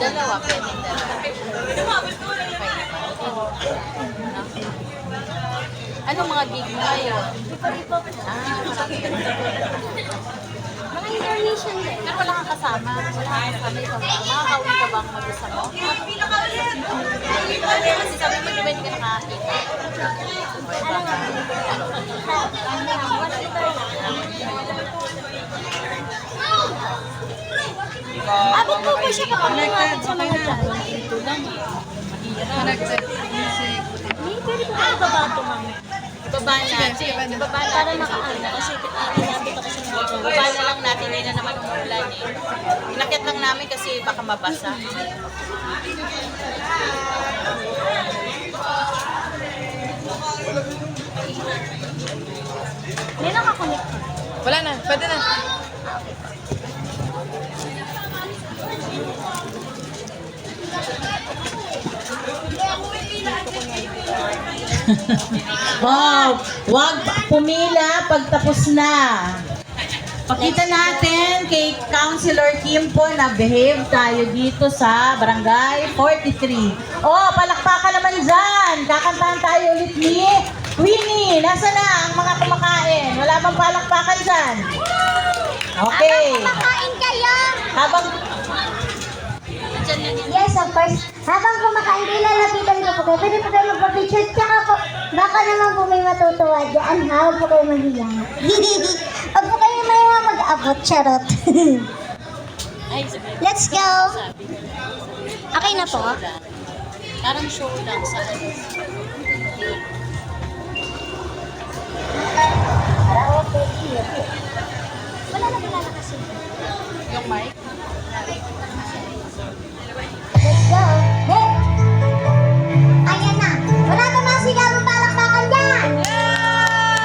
Dalawa, pwede dalawa. Anong mga gig mo ngayon? Ipo-ipo. Marami ka rin. Mga Indonesian din. Pero wala kang kasama. Wala kang kasama ikaw. Makakauwi ka bang mag-isa mo? Kasi sabi mo, di ba hindi ka nakakita? Ano nga? Abot po po siya kapag lumapit sa mga dyan. Ito lang eh. Hindi, pwede po kayo baba ito, ma'am. Ibaba natin. Ibaba Para natin. makaano. Kasi inabot ako sa mga dyan. Ibaba na lang natin. Hindi na naman umuulan eh. Inakit lang namin kasi baka mabasa. May nakakunik. Wala na, pwede na. Wow! Wag pumila pagtapos na. Pakita natin kay Councilor Kim po na behave tayo dito sa Barangay 43. Oh, palakpakan naman dyan. Kakantahan tayo ulit ni Queenie. Nasa na ang mga kumakain? Wala bang palakpakan dyan? Okay. Kumakain kayo! Habang Yes, of course. Habang kumakain, ilalapitan ko po kayo. Pwede po kayo magpa-picture. Tsaka po, baka naman po may matutuwa dyan. Huwag po kayo mahiya. Huwag po kayo may mag-abot. Charot. Ay, sabi. Let's go. Okay na po. Parang show lang sa ano. Wala na kasi. Yung mic. Let's go. Hey! Ayan na. Wala na mga sigaw ng palakpakan dyan.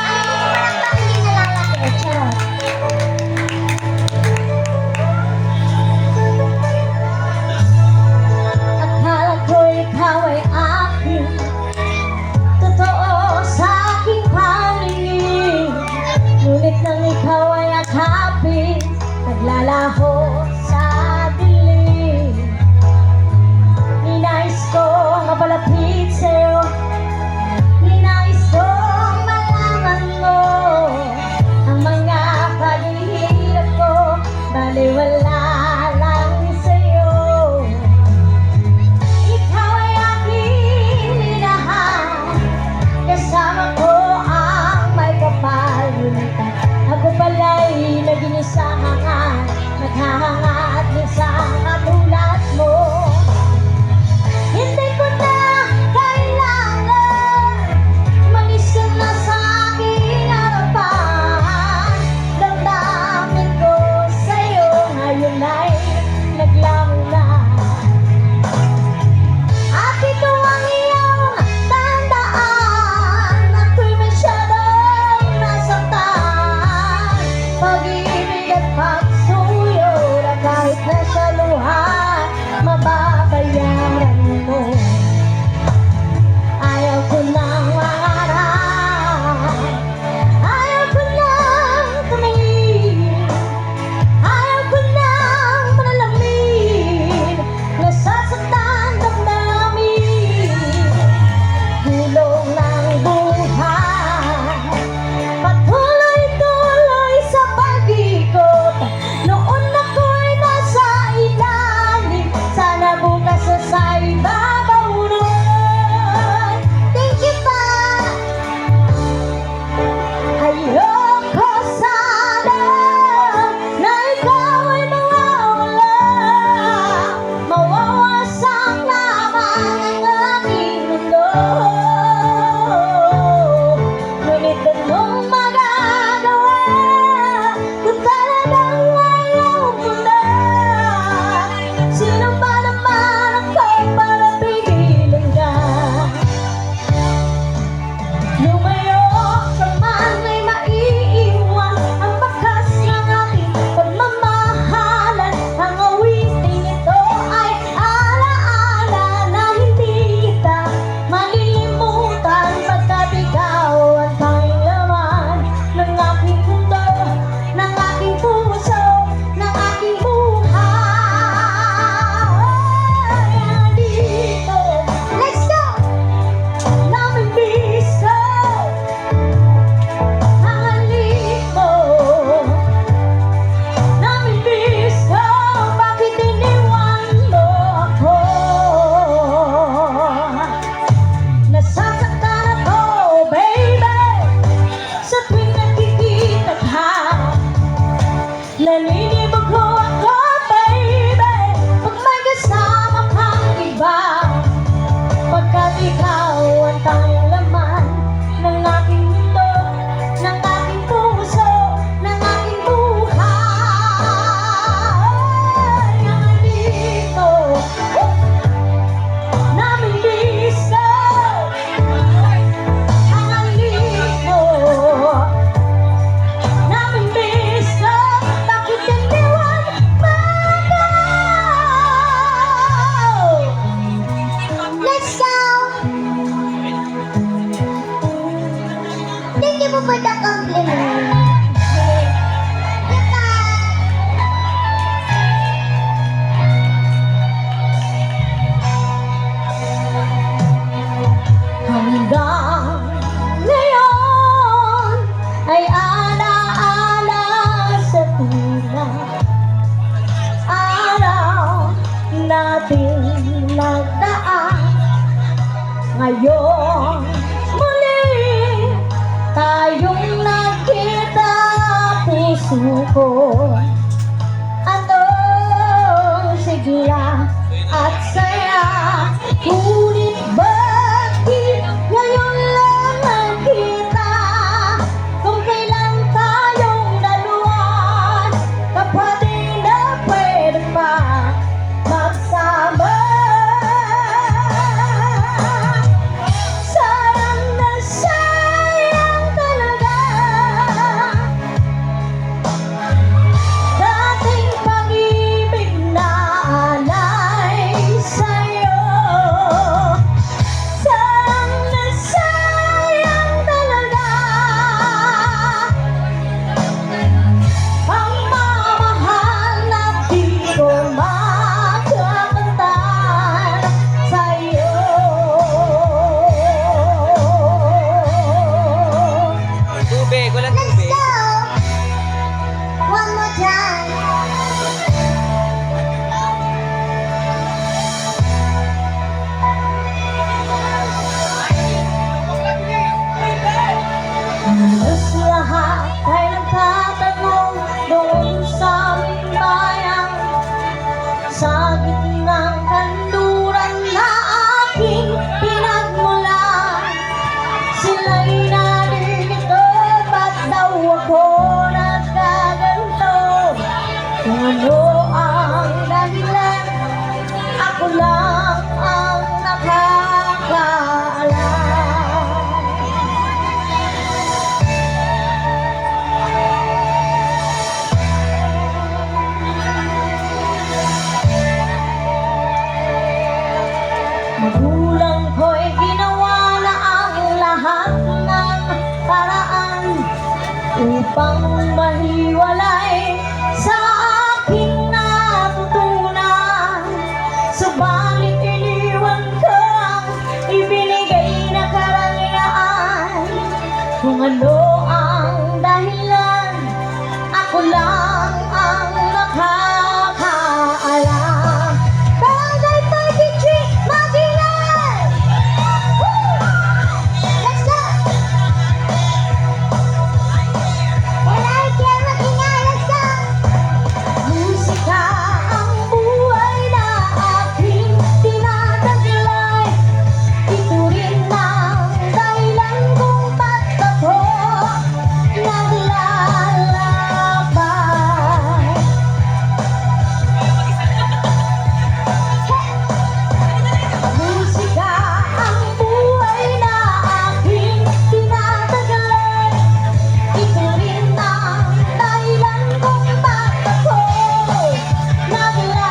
Ano po palakpakan yung nalalaki? Charot. Akala ko ikaw ay akin, totoo sa aking paningin. Ngunit nang ikaw ay akapin, naglalaho ngayong muli tayong nakita, puso ko anong sigla at saya. Ngunit bakit ngayon lang nakita, kung kailan tayong dalawa kapatid na pwede pa magsama. Sayang na sayang talaga dating pag-ibig na alay sa'yo. Sayang na sayang talaga ang mamahal na di ko makakamtan sa'yo. Tubig, walang Let's tubig. go! One more time. Halos lahat ay nagtatanong doon sa aming bayan, sa gitnang kanluran na aking pinagmulan. Sila'y nalilito, ba't daw ako nagkaganto? Kung ano ang dahilan, ako lang ang nakakaalam. Magulang ko'y ginawa na ang lahat ng paraan upang mahiwalay sa aking natutunan. Subalit iniwan ko ang ibinigay na karangyaan. Kung ano ang dahilan, ako lang ang nakakaalam. Barangay 33, Maguinay! Woo! Let's go! Barangay Maguinay, let's go! Musika ang buhay na aking tinataglay. Ito rin ang dahilan kung ba't ako naglalakbay. Musika ang buhay na aking tinataglay. Ito rin ang dahilan kung ba't ako naglalakbay.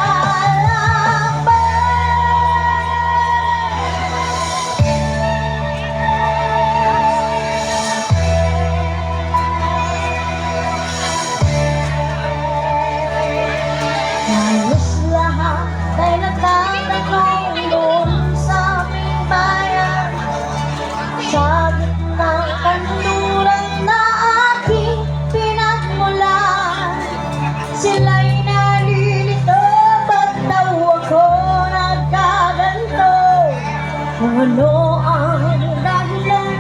Halos lahat ay nagtatanong doon sa aming bayan, sa gitnang kanluran na aking pinagmulan. Sila'y nalilito, ba't daw ako nagkaganto? Kung ano ang dahilan,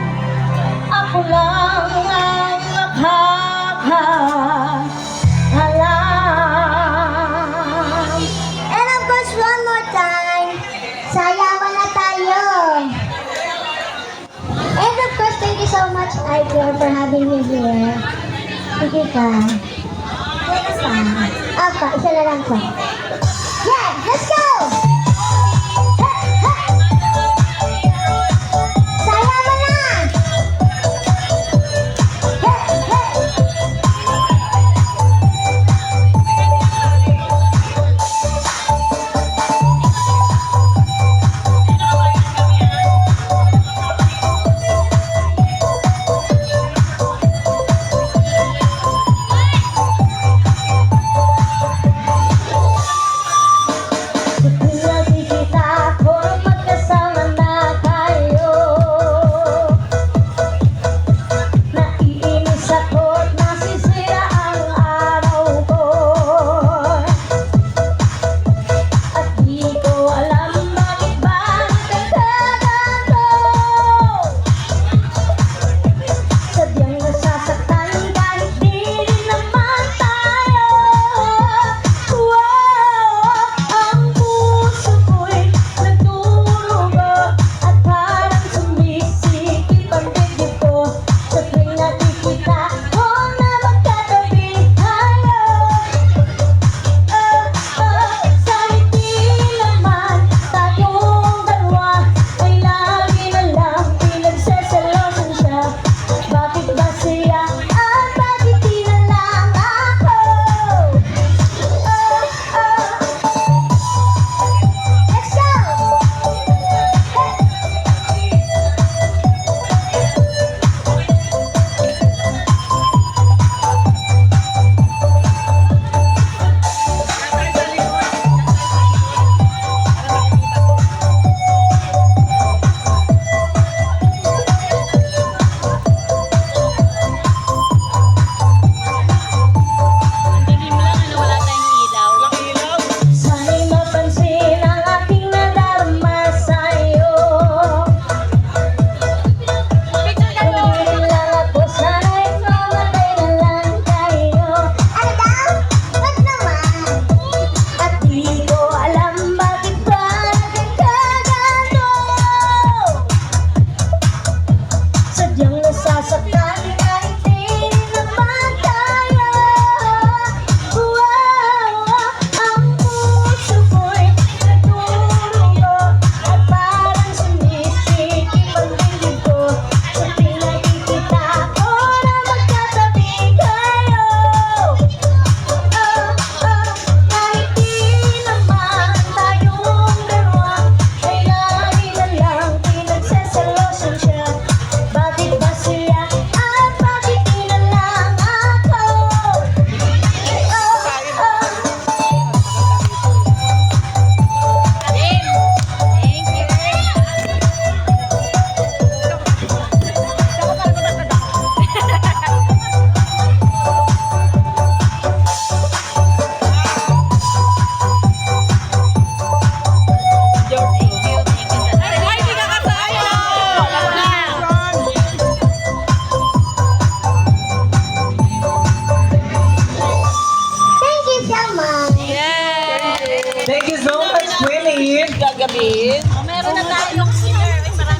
ako lang ang nakakaalam. And of course, one more time, sayawan na tayo. And of course, thank you so much, Icor, for having me here. Sige ka. Sige ka. Apa, isa na lang ko. Yeah, let's go! Sayawan na!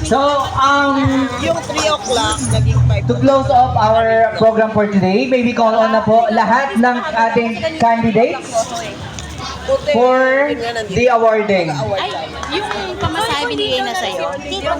So, Yung 3 o'clock, naging 5. to close off our program for today, may we call on na po lahat ng ating candidates for the awarding. Ay, yung pamasahe binigay na sa'yo. Hindi pa